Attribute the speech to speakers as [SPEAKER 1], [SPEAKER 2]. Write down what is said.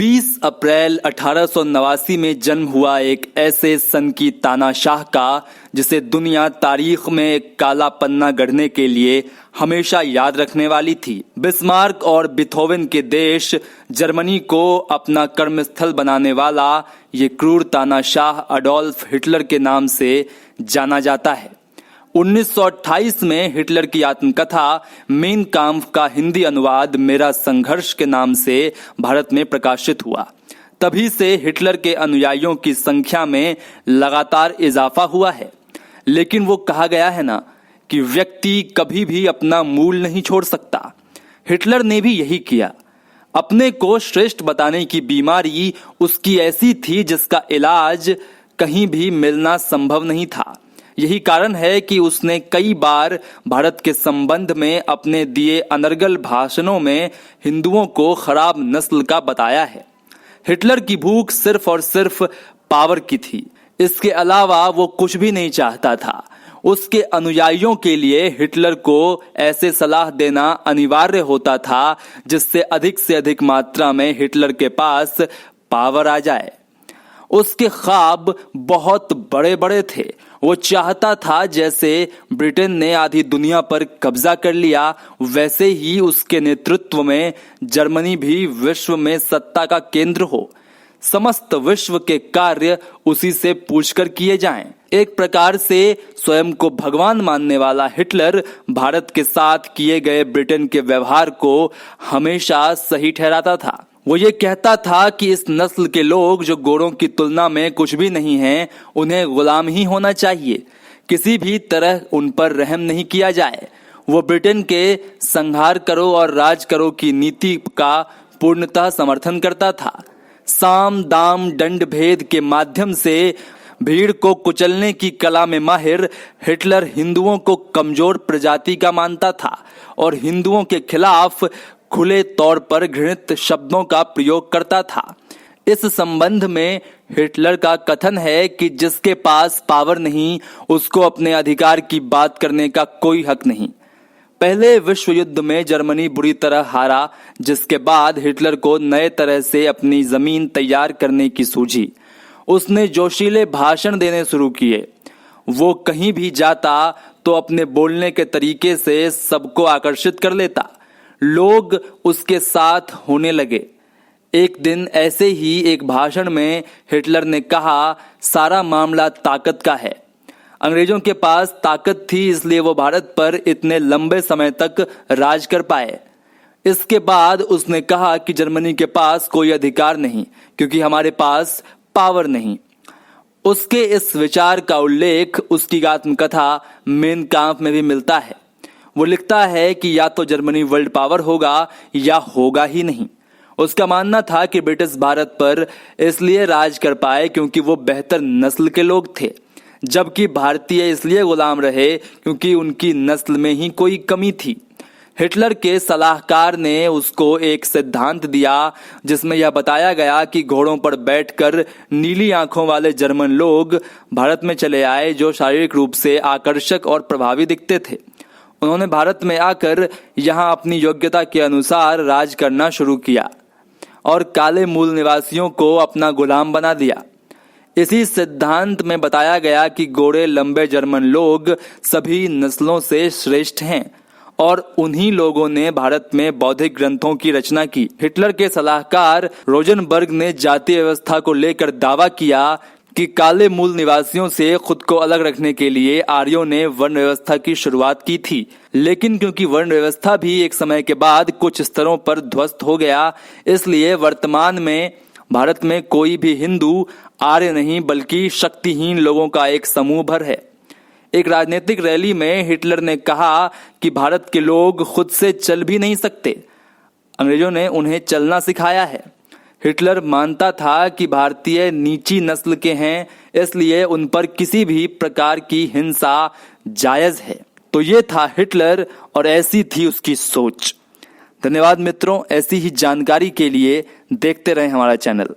[SPEAKER 1] 20 अप्रैल 1889 में जन्म हुआ एक ऐसे सन की तानाशाह का जिसे दुनिया तारीख में एक काला पन्ना गढ़ने के लिए हमेशा याद रखने वाली थी। बिस्मार्क और बिथोवेन के देश जर्मनी को अपना कर्मस्थल बनाने वाला ये क्रूर तानाशाह अडोल्फ हिटलर के नाम से जाना जाता है। 1928 में हिटलर की आत्मकथा मेन काम्फ का हिंदी अनुवाद मेरा संघर्ष के नाम से भारत में प्रकाशित हुआ। तभी से हिटलर के अनुयायियों की संख्या में लगातार इजाफा हुआ है। लेकिन वो कहा गया है ना कि व्यक्ति कभी भी अपना मूल नहीं छोड़ सकता। हिटलर ने भी यही किया। अपने को श्रेष्ठ बताने की बीमारी उसकी ऐसी थी जिसका इलाज कहीं भी मिलना संभव नहीं था। यही कारण है कि उसने कई बार भारत के संबंध में अपने दिए अनर्गल भाषणों में हिंदुओं को खराब नस्ल का बताया है। हिटलर की भूख सिर्फ और सिर्फ पावर की थी। इसके अलावा वो कुछ भी नहीं चाहता था। उसके अनुयायियों के लिए हिटलर को ऐसे सलाह देना अनिवार्य होता था जिससे अधिक से अधिक मात्रा में हिटलर के पास पावर आ जाए। उसके ख्वाब बहुत बड़े बड़े थे। वो चाहता था जैसे ब्रिटेन ने आधी दुनिया पर कब्जा कर लिया, वैसे ही उसके नेतृत्व में जर्मनी भी विश्व में सत्ता का केंद्र हो। समस्त विश्व के कार्य उसी से पूछकर किए जाएं। एक प्रकार से स्वयं को भगवान मानने वाला हिटलर भारत के साथ किए गए ब्रिटेन के व्यवहार को हमेशा सही ठहराता था। वो ये कहता था कि इस नस्ल के लोग जो गोरों की तुलना में कुछ भी नहीं हैं, उन्हें गुलाम ही होना चाहिए। किसी भी तरह उन पर रहम नहीं किया जाए। वो ब्रिटेन के संहार करो और राज करो की नीति का पूर्णतः समर्थन करता था। साम दाम दंड भेद के माध्यम से भीड़ को कुचलने की कला में माहिर हिटलर हिंदुओं को कमजोर प्रजाति का मानता था और हिंदुओं के खिलाफ खुले तौर पर घृणित शब्दों का प्रयोग करता था। इस संबंध में हिटलर का कथन है कि जिसके पास पावर नहीं उसको अपने अधिकार की बात करने का कोई हक नहीं। पहले विश्व युद्ध में जर्मनी बुरी तरह हारा, जिसके बाद हिटलर को नए तरह से अपनी जमीन तैयार करने की सूझी। उसने जोशीले भाषण देने शुरू किए। वो कहीं भी जाता तो अपने बोलने के तरीके से सबको आकर्षित कर लेता। लोग उसके साथ होने लगे। एक दिन ऐसे ही एक भाषण में हिटलर ने कहा, सारा मामला ताकत का है। अंग्रेजों के पास ताकत थी, इसलिए वो भारत पर इतने लंबे समय तक राज कर पाए। इसके बाद उसने कहा कि जर्मनी के पास कोई अधिकार नहीं क्योंकि हमारे पास पावर नहीं। उसके इस विचार का उल्लेख उसकी आत्मकथा मेन काम्फ में भी मिलता है। वो लिखता है कि या तो जर्मनी वर्ल्ड पावर होगा या होगा ही नहीं। उसका मानना था कि ब्रिटिश भारत पर इसलिए राज कर पाए क्योंकि वो बेहतर नस्ल के लोग थे, जबकि भारतीय इसलिए गुलाम रहे क्योंकि उनकी नस्ल में ही कोई कमी थी। हिटलर के सलाहकार ने उसको एक सिद्धांत दिया जिसमें यह बताया गया कि घोड़ों पर बैठकर नीली आंखों वाले जर्मन लोग भारत में चले आए जो शारीरिक रूप से आकर्षक और प्रभावी दिखते थे। उन्होंने भारत में आकर यहाँ अपनी योग्यता के अनुसार राज करना शुरू किया और काले मूल निवासियों को अपना गुलाम बना दिया। इसी सिद्धांत में बताया गया कि गोरे लंबे जर्मन लोग सभी नस्लों से श्रेष्ठ हैं और उन्हीं लोगों ने भारत में बौद्धिक ग्रंथों की रचना की। हिटलर के सलाहकार रोजनबर्ग ने जातीय व्यवस्था को लेकर दावा किया कि काले मूल निवासियों से खुद को अलग रखने के लिए आर्यों ने वर्ण व्यवस्था की शुरुआत की थी। लेकिन क्योंकि वर्ण व्यवस्था भी एक समय के बाद कुछ स्तरों पर ध्वस्त हो गया, इसलिए वर्तमान में भारत में कोई भी हिंदू आर्य नहीं बल्कि शक्तिहीन लोगों का एक समूह भर है। एक राजनीतिक रैली में हिटलर ने कहा कि भारत के लोग खुद से चल भी नहीं सकते, अंग्रेजों ने उन्हें चलना सिखाया है। हिटलर मानता था कि भारतीय नीची नस्ल के हैं, इसलिए उन पर किसी भी प्रकार की हिंसा जायज है। तो ये था हिटलर और ऐसी थी उसकी सोच। धन्यवाद मित्रों, ऐसी ही जानकारी के लिए देखते रहें हमारा चैनल।